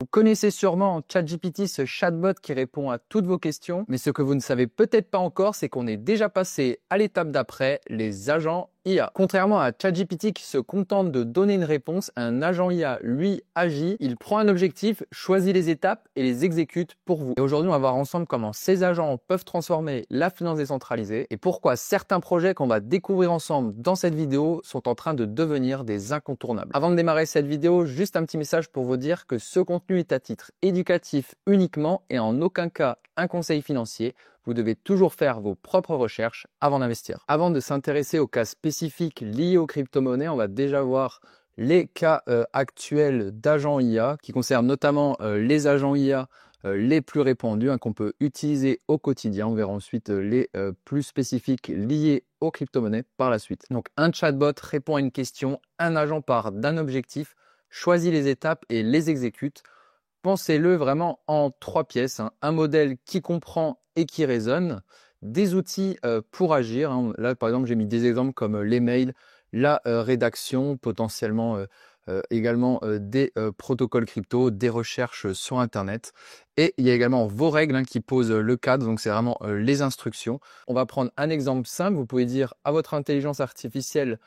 Vous connaissez sûrement ChatGPT, ce chatbot qui répond à toutes vos questions, mais ce que vous ne savez peut-être pas encore, c'est qu'on est déjà passé à l'étape d'après, les agents IA. Contrairement à ChatGPT qui se contente de donner une réponse, un agent IA, lui, agit, il prend un objectif, choisit les étapes et les exécute pour vous. Et aujourd'hui, on va voir ensemble comment ces agents peuvent transformer la finance décentralisée et pourquoi certains projets qu'on va découvrir ensemble dans cette vidéo sont en train de devenir des incontournables. Avant de démarrer cette vidéo, juste un petit message pour vous dire que ce contenu est à titre éducatif uniquement et en aucun cas un conseil financier. Vous devez toujours faire vos propres recherches avant d'investir. Avant de s'intéresser aux cas spécifiques liés aux crypto-monnaies, on va déjà voir les cas actuels d'agents IA qui concernent notamment les agents IA les plus répandus qu'on peut utiliser au quotidien. On verra ensuite les plus spécifiques liés aux crypto-monnaies par la suite. Donc un chatbot répond à une question, un agent part d'un objectif, choisit les étapes et les exécute. Pensez-le vraiment en 3 pièces, un modèle qui comprend et qui raisonne, des outils pour agir. Là, par exemple, j'ai mis des exemples comme les mails, la rédaction, potentiellement également des protocoles crypto, des recherches sur Internet. Et il y a également vos règles qui posent le cadre, donc c'est vraiment les instructions. On va prendre un exemple simple. Vous pouvez dire à votre intelligence artificielle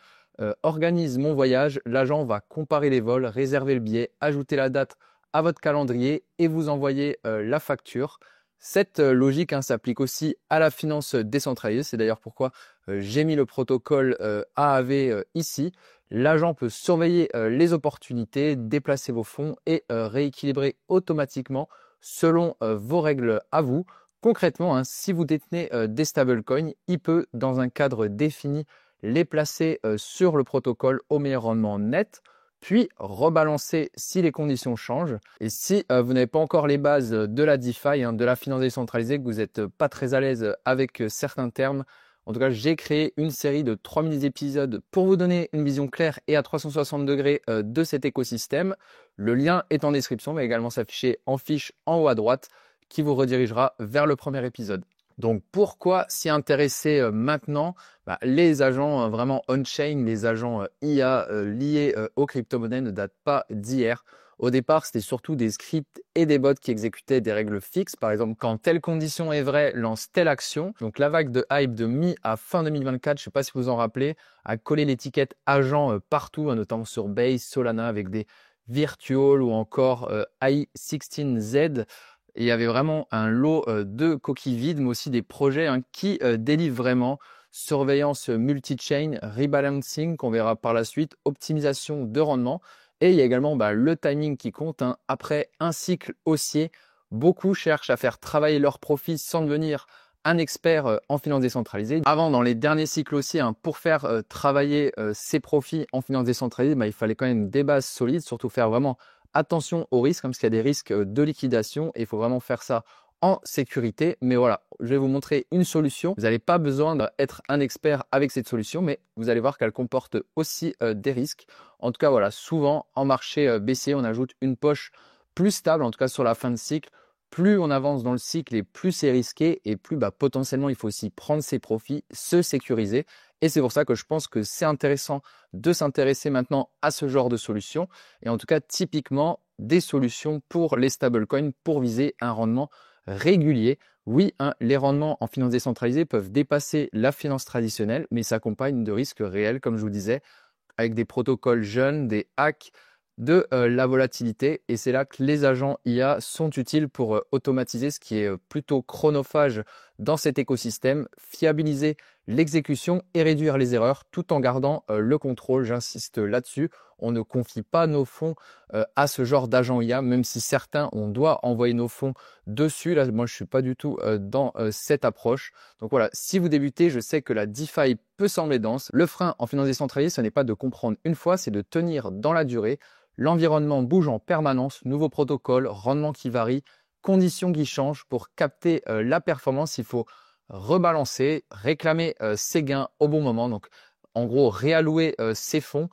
organise mon voyage. L'agent va comparer les vols, réserver le billet, ajouter la date à votre calendrier et vous envoyer la facture. Cette logique s'applique aussi à la finance décentralisée. C'est d'ailleurs pourquoi j'ai mis le protocole AAV ici. L'agent peut surveiller les opportunités, déplacer vos fonds et rééquilibrer automatiquement selon vos règles à vous. Concrètement, si vous détenez des stablecoins, il peut, dans un cadre défini, les placer sur le protocole au meilleur rendement net, puis rebalancer si les conditions changent. Et si vous n'avez pas encore les bases de la DeFi, de la finance décentralisée, que vous n'êtes pas très à l'aise avec certains termes, en tout cas, j'ai créé une série de 3 mini-épisodes pour vous donner une vision claire et à 360 degrés de cet écosystème. Le lien est en description, mais également s'afficher en fiche en haut à droite qui vous redirigera vers le premier épisode. Donc pourquoi s'y intéresser maintenant? Les agents vraiment on-chain, les agents IA liés aux crypto-monnaies ne datent pas d'hier. Au départ, c'était surtout des scripts et des bots qui exécutaient des règles fixes. Par exemple, quand telle condition est vraie, lance telle action. Donc la vague de hype de mi à fin 2024, je ne sais pas si vous vous en rappelez, a collé l'étiquette agent partout, notamment sur Base, Solana avec des Virtual ou encore i16Z. Et il y avait vraiment un lot de coquilles vides, mais aussi des projets qui délivrent vraiment surveillance multi-chain, rebalancing qu'on verra par la suite, optimisation de rendement. Et il y a également le timing qui compte. Après un cycle haussier, beaucoup cherchent à faire travailler leurs profits sans devenir un expert en finance décentralisée. Avant, dans les derniers cycles haussiers, pour faire travailler ses profits en finance décentralisée, il fallait quand même des bases solides, surtout faire vraiment attention aux risques, parce qu'il y a des risques de liquidation et il faut vraiment faire ça en sécurité. Mais voilà, je vais vous montrer une solution. Vous n'avez pas besoin d'être un expert avec cette solution, mais vous allez voir qu'elle comporte aussi des risques. En tout cas, voilà, souvent en marché baissier, on ajoute une poche plus stable, en tout cas sur la fin de cycle. Plus on avance dans le cycle et plus c'est risqué et plus potentiellement il faut aussi prendre ses profits, se sécuriser. Et c'est pour ça que je pense que c'est intéressant de s'intéresser maintenant à ce genre de solutions. Et en tout cas, typiquement, des solutions pour les stablecoins pour viser un rendement régulier. Oui, les rendements en finance décentralisée peuvent dépasser la finance traditionnelle, mais s'accompagnent de risques réels, comme je vous disais, avec des protocoles jeunes, des hacks, de la volatilité. Et c'est là que les agents IA sont utiles pour automatiser ce qui est plutôt chronophage dans cet écosystème, fiabiliser l'exécution et réduire les erreurs tout en gardant le contrôle. J'insiste là-dessus. On ne confie pas nos fonds à ce genre d'agent IA, même si certains, on doit envoyer nos fonds dessus. Là, moi, je suis pas du tout dans cette approche. Donc voilà, si vous débutez, je sais que la DeFi peut sembler dense. Le frein en finance décentralisée, ce n'est pas de comprendre une fois, c'est de tenir dans la durée. L'environnement bouge en permanence, nouveaux protocoles, rendements qui varient, conditions qui changent. Pour capter la performance, il faut rebalancer, réclamer ses gains au bon moment. Donc, en gros, réallouer ses fonds,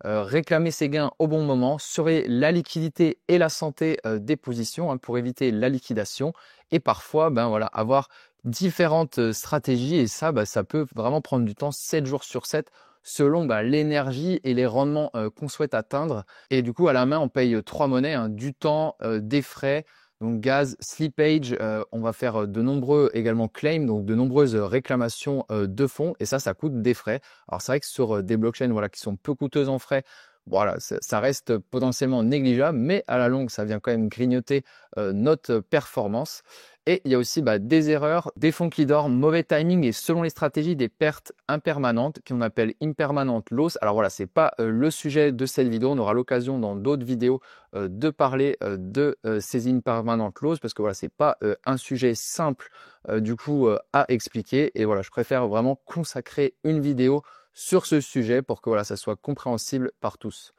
réclamer ses gains au bon moment, surveiller la liquidité et la santé des positions pour éviter la liquidation. Et parfois, voilà, avoir différentes stratégies. Et ça, ça peut vraiment prendre du temps, 7 jours sur 7, selon l'énergie et les rendements qu'on souhaite atteindre. Et du coup, à la main, on paye 3 monnaies, hein, du temps, des frais, donc gaz, slippage. On va faire de nombreux également claims, donc de nombreuses réclamations de fonds. Et ça coûte des frais. Alors c'est vrai que sur des blockchains qui sont peu coûteuses en frais, voilà, ça reste potentiellement négligeable, mais à la longue, ça vient quand même grignoter notre performance. Et il y a aussi des erreurs, des fonds qui dorment, mauvais timing et selon les stratégies, des pertes impermanentes qu'on appelle impermanent loss. Alors voilà, c'est pas le sujet de cette vidéo. On aura l'occasion dans d'autres vidéos de parler de ces impermanent loss parce que voilà, c'est pas un sujet simple du coup à expliquer. Et voilà, je préfère vraiment consacrer une vidéo sur ce sujet pour que voilà, ça soit compréhensible par tous.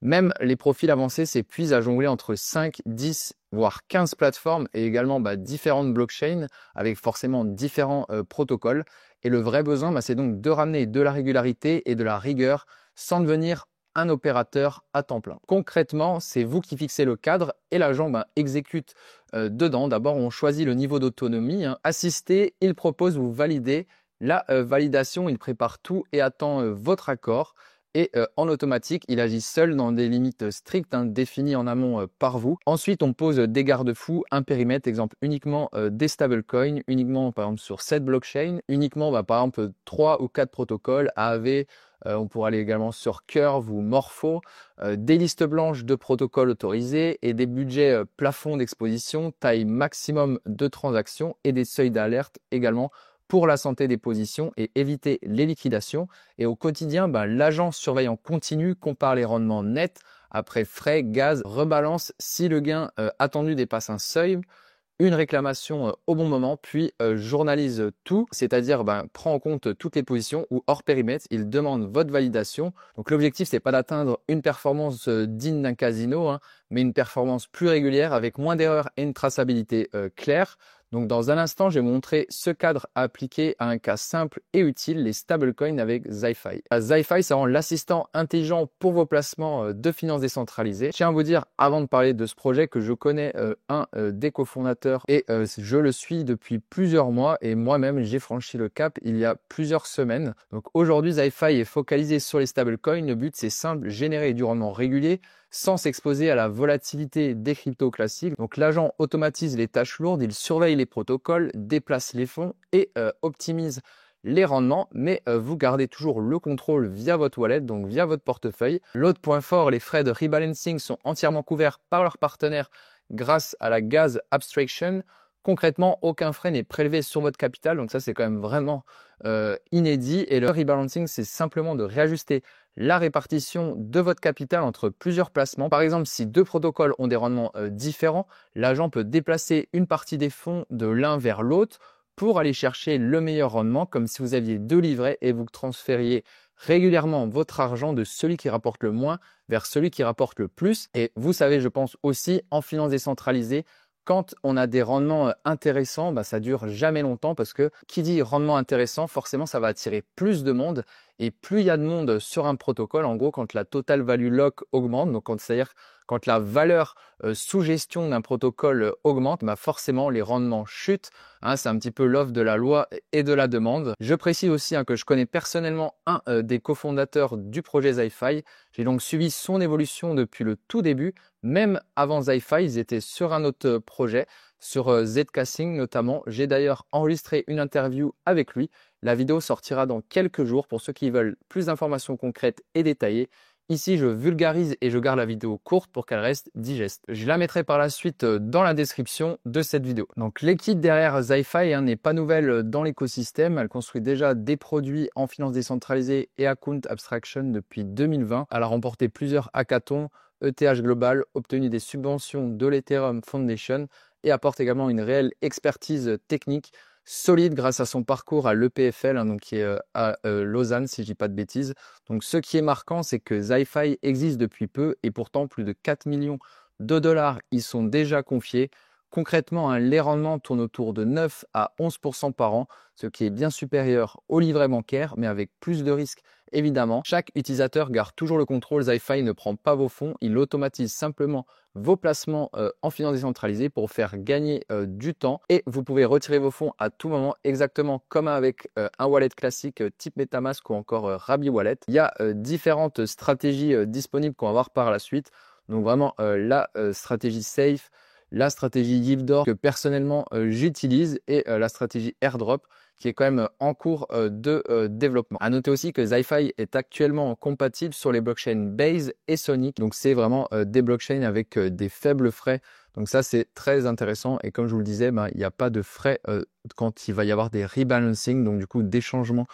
Même les profils avancés s'épuisent à jongler entre 5, 10, voire 15 plateformes et également différentes blockchains avec forcément différents protocoles. Et le vrai besoin, c'est donc de ramener de la régularité et de la rigueur sans devenir un opérateur à temps plein. Concrètement, c'est vous qui fixez le cadre et l'agent exécute dedans. D'abord, on choisit le niveau d'autonomie. Assisté, il propose, vous validez. La validation, il prépare tout et attend votre accord. Et en automatique, il agit seul dans des limites strictes définies en amont par vous. Ensuite, on pose des garde-fous, un périmètre, exemple uniquement des stablecoins, uniquement par exemple sur cette blockchain, uniquement par exemple 3 ou 4 protocoles, AAV, on pourra aller également sur Curve ou Morpho, des listes blanches de protocoles autorisés et des budgets plafond d'exposition, taille maximum de transactions et des seuils d'alerte également pour la santé des positions et éviter les liquidations. Et au quotidien, l'agent surveille en continu, compare les rendements nets après frais, gaz, rebalance si le gain attendu dépasse un seuil, une réclamation au bon moment, puis journalise tout, c'est-à-dire prend en compte toutes les positions ou hors périmètre, il demande votre validation. Donc l'objectif, c'est pas d'atteindre une performance digne d'un casino, mais une performance plus régulière avec moins d'erreurs et une traçabilité claire. Donc dans un instant, je vais vous montrer ce cadre à appliquer à un cas simple et utile, les stablecoins avec ZyFi. ZyFi, ça rend l'assistant intelligent pour vos placements de finances décentralisées. Je tiens à vous dire, avant de parler de ce projet, que je connais un des cofondateurs et je le suis depuis plusieurs mois et moi-même, j'ai franchi le cap il y a plusieurs semaines. Donc aujourd'hui, ZyFi est focalisé sur les stablecoins. Le but, c'est simple, générer du rendement régulier sans s'exposer à la volatilité des cryptos classiques. Donc l'agent automatise les tâches lourdes, il surveille les protocoles, déplace les fonds et optimise les rendements, mais vous gardez toujours le contrôle via votre wallet, donc via votre portefeuille. L'autre point fort, les frais de rebalancing sont entièrement couverts par leurs partenaires grâce à la gas abstraction. Concrètement, aucun frais n'est prélevé sur votre capital, donc ça c'est quand même vraiment inédit. Et le rebalancing, c'est simplement de réajuster la répartition de votre capital entre plusieurs placements. Par exemple, si 2 protocoles ont des rendements différents, l'agent peut déplacer une partie des fonds de l'un vers l'autre pour aller chercher le meilleur rendement, comme si vous aviez 2 livrets et vous transfériez régulièrement votre argent de celui qui rapporte le moins vers celui qui rapporte le plus. Et vous savez, je pense aussi en finance décentralisée, quand on a des rendements intéressants, ça dure jamais longtemps parce que qui dit rendement intéressant, forcément, ça va attirer plus de monde. Et plus il y a de monde sur un protocole, en gros, quand la total value lock augmente, donc c'est-à-dire quand la valeur sous gestion d'un protocole augmente, forcément les rendements chutent. C'est un petit peu l'offre de la loi et de la demande. Je précise aussi que je connais personnellement un des cofondateurs du projet ZyFi. J'ai donc suivi son évolution depuis le tout début. Même avant ZyFi, ils étaient sur un autre projet, sur Zcasing notamment. J'ai d'ailleurs enregistré une interview avec lui. La vidéo sortira dans quelques jours pour ceux qui veulent plus d'informations concrètes et détaillées. Ici, je vulgarise et je garde la vidéo courte pour qu'elle reste digeste. Je la mettrai par la suite dans la description de cette vidéo. Donc l'équipe derrière ZyFi n'est pas nouvelle dans l'écosystème. Elle construit déjà des produits en finance décentralisée et account abstraction depuis 2020. Elle a remporté plusieurs hackathons, ETH Global, obtenu des subventions de l'Ethereum Foundation et apporte également une réelle expertise technique solide grâce à son parcours à l'EPFL, donc qui est à Lausanne, si je dis pas de bêtises. Donc ce qui est marquant, c'est que ZyFi existe depuis peu et pourtant plus de 4 millions de dollars y sont déjà confiés. Concrètement, hein, les rendements tournent autour de 9 à 11% par an, ce qui est bien supérieur au livret bancaire, mais avec plus de risques évidemment. Chaque utilisateur garde toujours le contrôle. ZyFi ne prend pas vos fonds, il automatise simplement vos placements en finance décentralisée pour faire gagner du temps et vous pouvez retirer vos fonds à tout moment, exactement comme avec un wallet classique type MetaMask ou encore Rabi Wallet. Il y a différentes stratégies disponibles qu'on va voir par la suite. Donc vraiment la stratégie safe, la stratégie Yieldor que personnellement j'utilise et la stratégie airdrop qui est quand même en cours de développement. À noter aussi que ZyFi est actuellement compatible sur les blockchains Base et Sonic. Donc c'est vraiment des blockchains avec des faibles frais. Donc ça c'est très intéressant et comme je vous le disais, il n'y a pas de frais quand il va y avoir des rebalancing, donc du coup des changements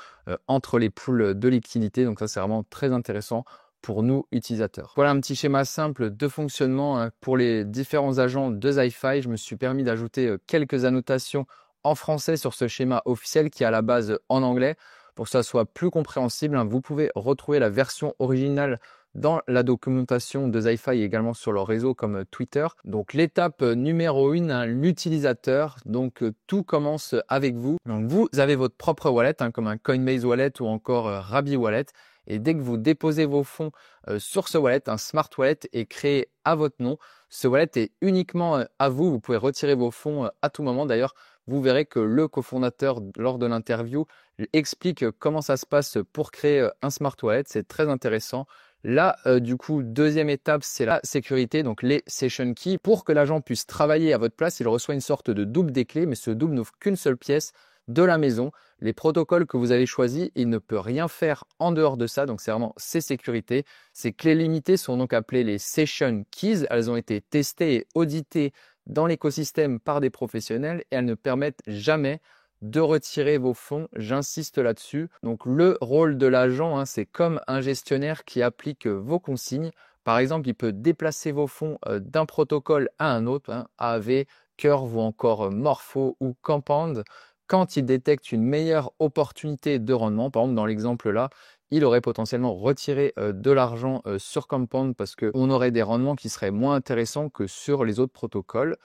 entre les pools de liquidité. Donc ça c'est vraiment très intéressant pour nous utilisateurs. Voilà un petit schéma simple de fonctionnement pour les différents agents de ZyFi. Je me suis permis d'ajouter quelques annotations en français sur ce schéma officiel qui est à la base en anglais pour que ça soit plus compréhensible. Vous pouvez retrouver la version originale dans la documentation de ZyFi et également sur leur réseau comme Twitter. Donc l'étape numéro 1, l'utilisateur. Donc tout commence avec vous. Donc vous avez votre propre wallet comme un Coinbase Wallet ou encore Rabi Wallet. Et dès que vous déposez vos fonds sur ce wallet, un smart wallet est créé à votre nom. Ce wallet est uniquement à vous. Vous pouvez retirer vos fonds à tout moment. D'ailleurs, vous verrez que le cofondateur, lors de l'interview, explique comment ça se passe pour créer un smart wallet. C'est très intéressant. Là, du coup, deuxième étape, c'est la sécurité, donc les session keys. Pour que l'agent puisse travailler à votre place, il reçoit une sorte de double des clés, mais ce double n'ouvre qu'une seule pièce de la maison. Les protocoles que vous avez choisis, il ne peut rien faire en dehors de ça. Donc, c'est vraiment ces sécurités. Ces clés limitées sont donc appelées les session keys. Elles ont été testées et auditées dans l'écosystème par des professionnels et elles ne permettent jamais de retirer vos fonds. J'insiste là-dessus. Donc, le rôle de l'agent, c'est comme un gestionnaire qui applique vos consignes. Par exemple, il peut déplacer vos fonds d'un protocole à un autre, AAV, Curve ou encore Morpho ou Compound, quand il détecte une meilleure opportunité de rendement. Par exemple, dans l'exemple là, il aurait potentiellement retiré de l'argent sur Compound parce qu'on aurait des rendements qui seraient moins intéressants que sur les autres protocoles.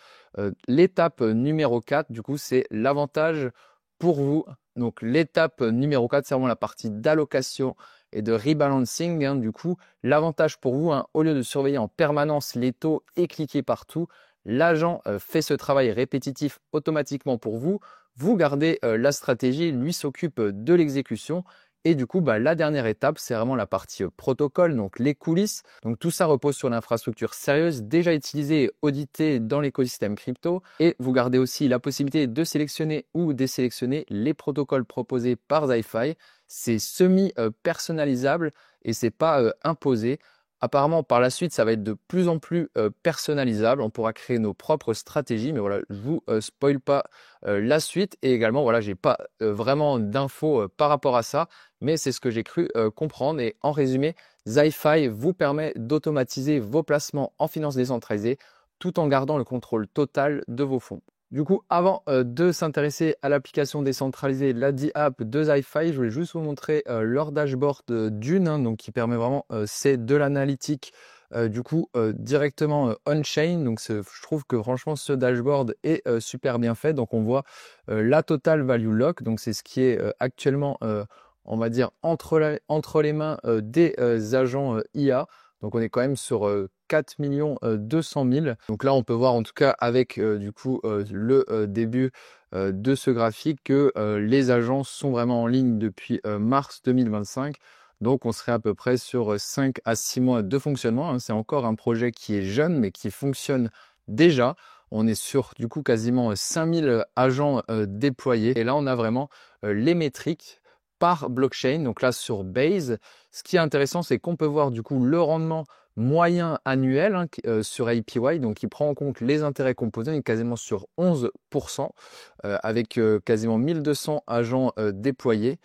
L'étape numéro 4, du coup, c'est l'avantage pour vous. Donc, l'étape numéro 4, c'est vraiment la partie d'allocation et de rebalancing. Du coup, l'avantage pour vous, au lieu de surveiller en permanence les taux et cliquer partout, l'agent fait ce travail répétitif automatiquement pour vous. Vous gardez la stratégie, lui s'occupe de l'exécution. Et du coup, la dernière étape, c'est vraiment la partie protocole, donc les coulisses. Donc tout ça repose sur l'infrastructure sérieuse, déjà utilisée et auditée dans l'écosystème crypto. Et vous gardez aussi la possibilité de sélectionner ou désélectionner les protocoles proposés par ZyFi. C'est semi-personnalisable et c'est pas imposé. Apparemment, par la suite, ça va être de plus en plus personnalisable. On pourra créer nos propres stratégies, mais voilà, je vous spoil pas la suite. Et également, voilà, j'ai pas vraiment d'infos par rapport à ça, mais c'est ce que j'ai cru comprendre. Et en résumé, ZyFi vous permet d'automatiser vos placements en finance décentralisée tout en gardant le contrôle total de vos fonds. Du coup, avant de s'intéresser à l'application décentralisée, la D-App de ZyFi, je voulais juste vous montrer leur dashboard d'une, donc qui permet vraiment, c'est de l'analytique directement on-chain. Donc je trouve que franchement ce dashboard est super bien fait. Donc on voit la total value lock, donc c'est ce qui est actuellement, on va dire, entre les mains des agents IA. Donc on est quand même sur 4 200 000. Donc là, on peut voir en tout cas avec le début de ce graphique que les agents sont vraiment en ligne depuis mars 2025. Donc on serait à peu près sur 5 à 6 mois de fonctionnement. C'est encore un projet qui est jeune mais qui fonctionne déjà. On est sur du coup quasiment 5000 agents déployés. Et là, on a vraiment les métriques par blockchain. Donc là, sur Base, ce qui est intéressant, c'est qu'on peut voir du coup le rendement moyen annuel sur APY, donc qui prend en compte les intérêts composés, on est quasiment sur 11%, avec quasiment 1200 agents déployés.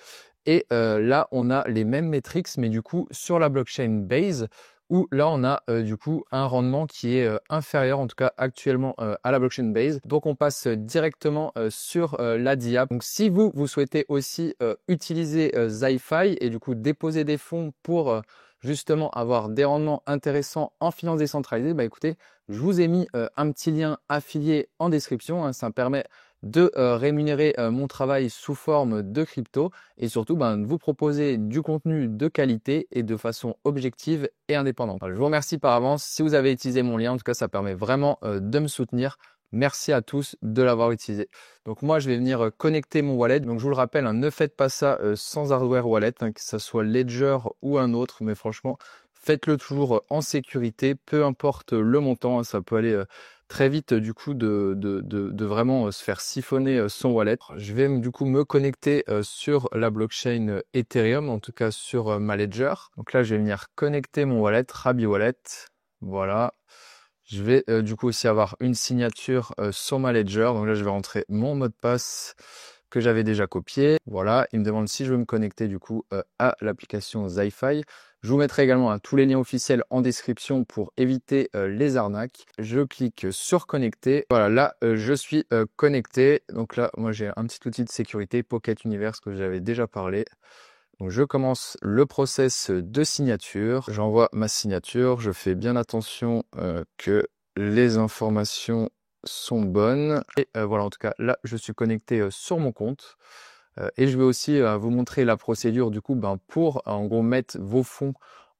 Et là, on a les mêmes métriques, mais du coup sur la blockchain Base, où là, on a du coup un rendement qui est inférieur, en tout cas actuellement, à la blockchain Base. Donc, on passe directement sur la DIAP. Donc, si vous souhaitez aussi utiliser ZyFi et du coup déposer des fonds pour justement avoir des rendements intéressants en finance décentralisée, bah écoutez, je vous ai mis un petit lien affilié en description, hein. Ça me permet de rémunérer mon travail sous forme de crypto et surtout de vous proposer du contenu de qualité et de façon objective et indépendante. Je vous remercie par avance si vous avez utilisé mon lien. En tout cas, ça permet vraiment de me soutenir. Merci à tous de l'avoir utilisé. Donc moi, je vais venir connecter mon wallet. Donc je vous le rappelle, hein, ne faites pas ça sans hardware wallet, hein, que ce soit Ledger ou un autre. Mais franchement, faites-le toujours en sécurité, peu importe le montant. Hein, ça peut aller très vite du coup de vraiment se faire siphonner son wallet. Je vais du coup me connecter sur la blockchain Ethereum, en tout cas sur ma Ledger. Donc là, je vais venir connecter mon wallet, Rabby Wallet. Voilà. Je vais du coup aussi avoir une signature sur ma Ledger. Donc là, je vais rentrer mon mot de passe que j'avais déjà copié. Voilà, il me demande si je veux me connecter du coup à l'application Zi-Fi. Je vous mettrai également tous les liens officiels en description pour éviter les arnaques. Je clique sur connecter. Voilà, là, je suis connecté. Donc là, moi, j'ai un petit outil de sécurité, Pocket Universe, que j'avais déjà parlé. Donc, je commence le process de signature. J'envoie ma signature. Je fais bien attention que les informations sont bonnes. Et voilà, en tout cas, là, je suis connecté sur mon compte. Et je vais aussi vous montrer la procédure du coup pour en gros mettre vos fonds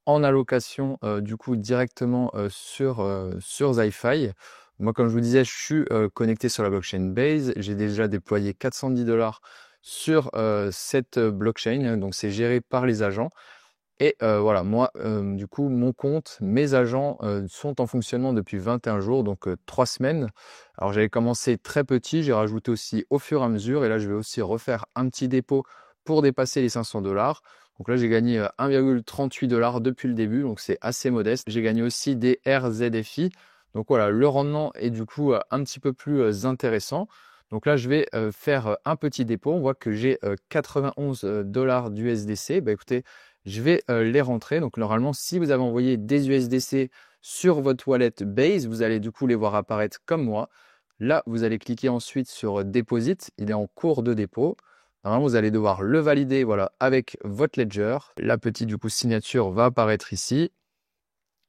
en allocation du coup directement sur Zi-Fi. Moi, comme je vous disais, je suis connecté sur la blockchain Base. J'ai déjà déployé 410 $ sur cette blockchain. Donc, c'est géré par les agents. Et voilà, moi, du coup, mon compte, mes agents sont en fonctionnement depuis 21 jours, donc 3 semaines. Alors, j'avais commencé très petit, j'ai rajouté aussi au fur et à mesure. Et là, je vais aussi refaire un petit dépôt pour dépasser les 500 $. Donc là, j'ai gagné 1,38 $ depuis le début, donc c'est assez modeste. J'ai gagné aussi des RZFI. Donc voilà, le rendement est du coup un petit peu plus intéressant. Donc là, je vais faire un petit dépôt. On voit que j'ai 91 $ d'USDC. Bah écoutez, je vais les rentrer. Donc normalement, si vous avez envoyé des USDC sur votre wallet Base, vous allez du coup les voir apparaître comme moi. Là, vous allez cliquer ensuite sur Deposit. Il est en cours de dépôt. Normalement, vous allez devoir le valider voilà, avec votre Ledger. La petite du coup signature va apparaître ici.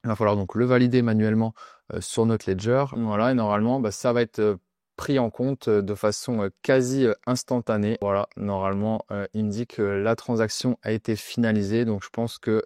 Il va falloir donc le valider manuellement sur notre Ledger. Voilà, et normalement, ça va être pris en compte de façon quasi instantanée. Voilà, normalement, il me dit que la transaction a été finalisée. Donc, je pense que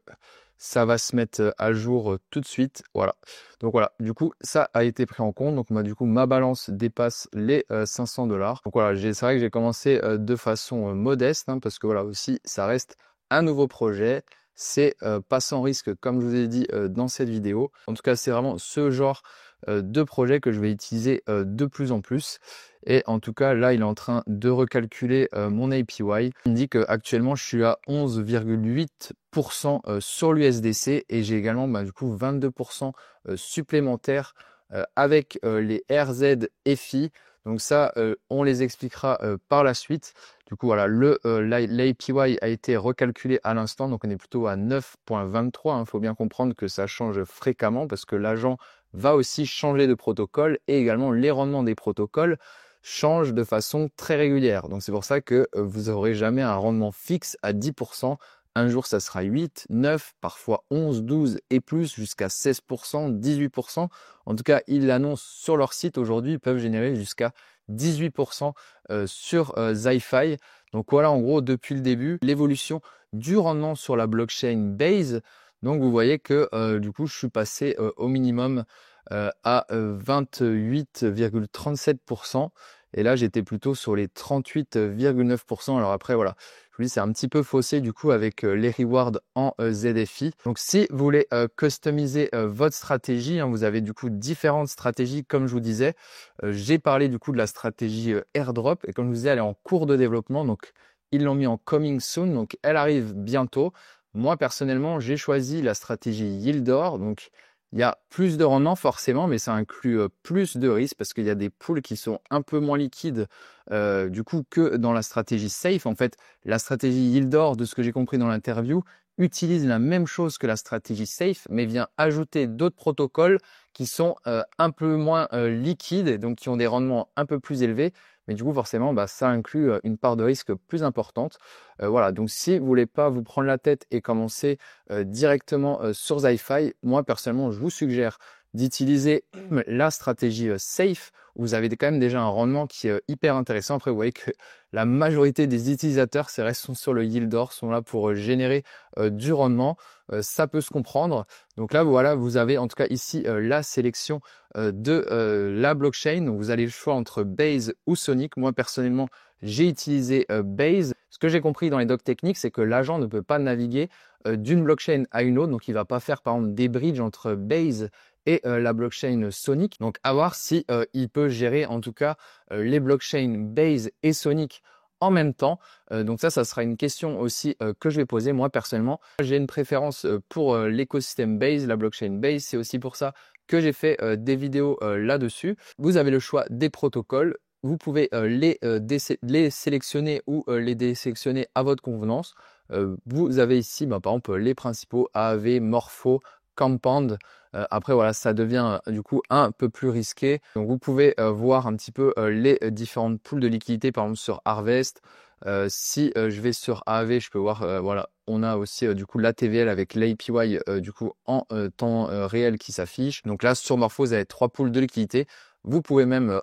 ça va se mettre à jour tout de suite. Voilà. Donc, voilà. Du coup, ça a été pris en compte. Donc, du coup, ma balance dépasse les 500 $. Donc, voilà, c'est vrai que j'ai commencé de façon modeste hein, parce que voilà aussi, ça reste un nouveau projet. C'est pas sans risque, comme je vous ai dit dans cette vidéo. En tout cas, c'est vraiment ce genre de projet que je vais utiliser de plus en plus. Et en tout cas, là, il est en train de recalculer mon APY. Il me dit qu'actuellement, je suis à 11,8% sur l'USDC et j'ai également du coup 22% supplémentaires avec les RZFI. Donc ça, on les expliquera par la suite. Du coup, voilà, l'APY a été recalculé à l'instant, donc on est plutôt à 9,23. Il faut bien comprendre que ça change fréquemment parce que l'agent va aussi changer de protocole et également les rendements des protocoles changent de façon très régulière. Donc c'est pour ça que vous n'aurez jamais un rendement fixe à 10%. Un jour, ça sera 8, 9, parfois 11, 12 et plus, jusqu'à 16%, 18%. En tout cas, ils l'annoncent sur leur site aujourd'hui, ils peuvent générer jusqu'à 18% sur Zi-Fi. Donc voilà, en gros, depuis le début, l'évolution du rendement sur la blockchain Base. Donc vous voyez que du coup, je suis passé au minimum à 28,37%. Et là, j'étais plutôt sur les 38,9%. Alors après, voilà, je vous dis, c'est un petit peu faussé du coup avec les rewards en ZFI. Donc si vous voulez customiser votre stratégie, hein, vous avez du coup différentes stratégies comme je vous disais. J'ai parlé du coup de la stratégie airdrop et comme je vous disais, elle est en cours de développement. Donc ils l'ont mis en coming soon, donc elle arrive bientôt. Moi personnellement, j'ai choisi la stratégie Yieldor. Donc il y a plus de rendement forcément, mais ça inclut plus de risques parce qu'il y a des pools qui sont un peu moins liquides du coup que dans la stratégie safe. En fait, la stratégie Yieldor, de ce que j'ai compris dans l'interview, utilise la même chose que la stratégie Safe, mais vient ajouter d'autres protocoles qui sont un peu moins liquides et donc qui ont des rendements un peu plus élevés. Mais du coup, forcément, ça inclut une part de risque plus importante. Voilà, donc si vous voulez pas vous prendre la tête et commencer directement sur ZyFi, moi personnellement, je vous suggère d'utiliser la stratégie Safe. Vous avez quand même déjà un rendement qui est hyper intéressant. Après, vous voyez que la majorité des utilisateurs, c'est restent sur le yield or, sont là pour générer du rendement. Ça peut se comprendre. Donc là, voilà, vous avez en tout cas ici la sélection de la blockchain. Donc vous avez le choix entre Base ou Sonic. Moi, personnellement, j'ai utilisé Base. Ce que j'ai compris dans les docs techniques, c'est que l'agent ne peut pas naviguer d'une blockchain à une autre. Donc, il ne va pas faire, par exemple, des bridges entre Base et la blockchain Sonic. Donc, à voir si il peut gérer, en tout cas, les blockchains Base et Sonic en même temps. Donc ça sera une question aussi que je vais poser. Moi, personnellement, j'ai une préférence pour l'écosystème Base, la blockchain Base. C'est aussi pour ça que j'ai fait des vidéos là-dessus. Vous avez le choix des protocoles. Vous pouvez les sélectionner ou les désélectionner à votre convenance. Vous avez ici, par exemple, les principaux AAV, Morpho, Compound. Après, voilà, ça devient du coup un peu plus risqué. Donc, vous pouvez voir un petit peu les différentes poules de liquidité, par exemple sur Harvest. Si je vais sur AAV, je peux voir, voilà, on a aussi du coup l'ATVL avec l'APY du coup en temps réel qui s'affiche. Donc là, sur Morpho, vous avez 3 poules de liquidité. Vous pouvez même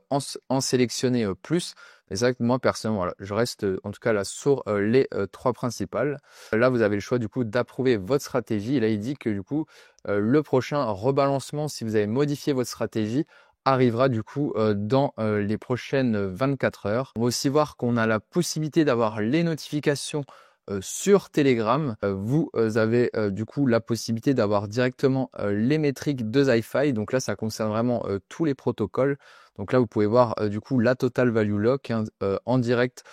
en sélectionner plus. Et c'est vrai que moi, personnellement, voilà, je reste en tout cas là sur les 3 principales. Là, vous avez le choix du coup d'approuver votre stratégie. Et là, il dit que du coup, le prochain rebalancement, si vous avez modifié votre stratégie, arrivera du coup dans les prochaines 24 heures. On va aussi voir qu'on a la possibilité d'avoir les notifications sur Telegram. Vous avez du coup la possibilité d'avoir directement les métriques de ZyFi. Donc là, ça concerne vraiment tous les protocoles. Donc là, vous pouvez voir du coup la total value lock en direct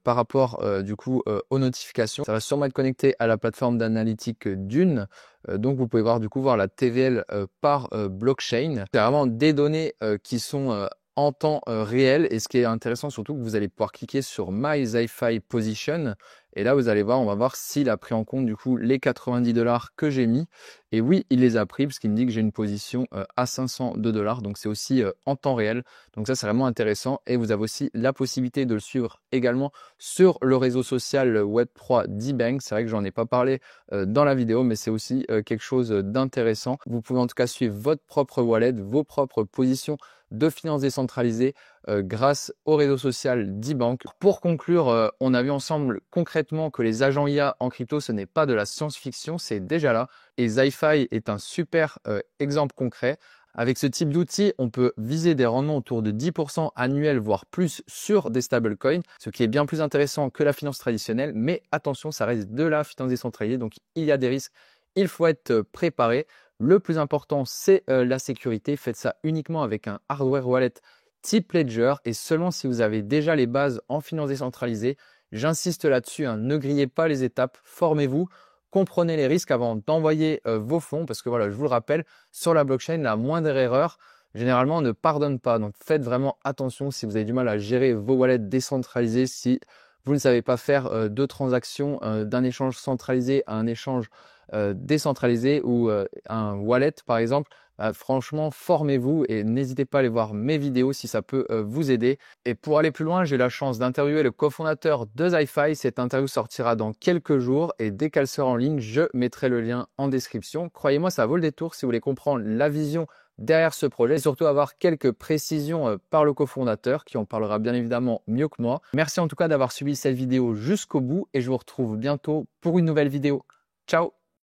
par rapport du coup aux notifications. Ça va sûrement être connecté à la plateforme d'analytique Dune. Donc vous pouvez voir du coup voir la TVL par blockchain. C'est vraiment des données qui sont en temps réel. Et ce qui est intéressant surtout, que vous allez pouvoir cliquer sur My ZyFi Position. Et là, vous allez voir, on va voir s'il a pris en compte du coup les 90 $ que j'ai mis. Et oui, il les a pris parce qu'il me dit que j'ai une position à 502 $. Donc c'est aussi en temps réel. Donc ça, c'est vraiment intéressant. Et vous avez aussi la possibilité de le suivre également sur le réseau social Web3 d'eBank. C'est vrai que j'en ai pas parlé dans la vidéo, mais c'est aussi quelque chose d'intéressant. Vous pouvez en tout cas suivre votre propre wallet, vos propres positions de finances décentralisées grâce au réseau social d'eBank. Pour conclure, on a vu ensemble concrètement que les agents IA en crypto, ce n'est pas de la science-fiction, c'est déjà là. Et ZyFi est un super exemple concret. Avec ce type d'outil, on peut viser des rendements autour de 10% annuels, voire plus sur des stablecoins, ce qui est bien plus intéressant que la finance traditionnelle. Mais attention, ça reste de la finance décentralisée, donc il y a des risques. Il faut être préparé. Le plus important, c'est la sécurité. Faites ça uniquement avec un hardware wallet type Ledger et seulement si vous avez déjà les bases en finance décentralisée. J'insiste là-dessus, hein, ne grillez pas les étapes, formez-vous, comprenez les risques avant d'envoyer vos fonds parce que voilà, je vous le rappelle, sur la blockchain, la moindre erreur, généralement, ne pardonne pas. Donc faites vraiment attention si vous avez du mal à gérer vos wallets décentralisés, si vous ne savez pas faire de transactions d'un échange centralisé à un échange décentralisé ou un wallet par exemple. Franchement, formez-vous et n'hésitez pas à aller voir mes vidéos si ça peut vous aider. Et pour aller plus loin, j'ai eu la chance d'interviewer le cofondateur de ZyFi. Cette interview sortira dans quelques jours et dès qu'elle sera en ligne, je mettrai le lien en description. Croyez-moi, ça vaut le détour si vous voulez comprendre la vision derrière ce projet et surtout avoir quelques précisions par le cofondateur qui en parlera bien évidemment mieux que moi. Merci en tout cas d'avoir suivi cette vidéo jusqu'au bout et je vous retrouve bientôt pour une nouvelle vidéo. Ciao!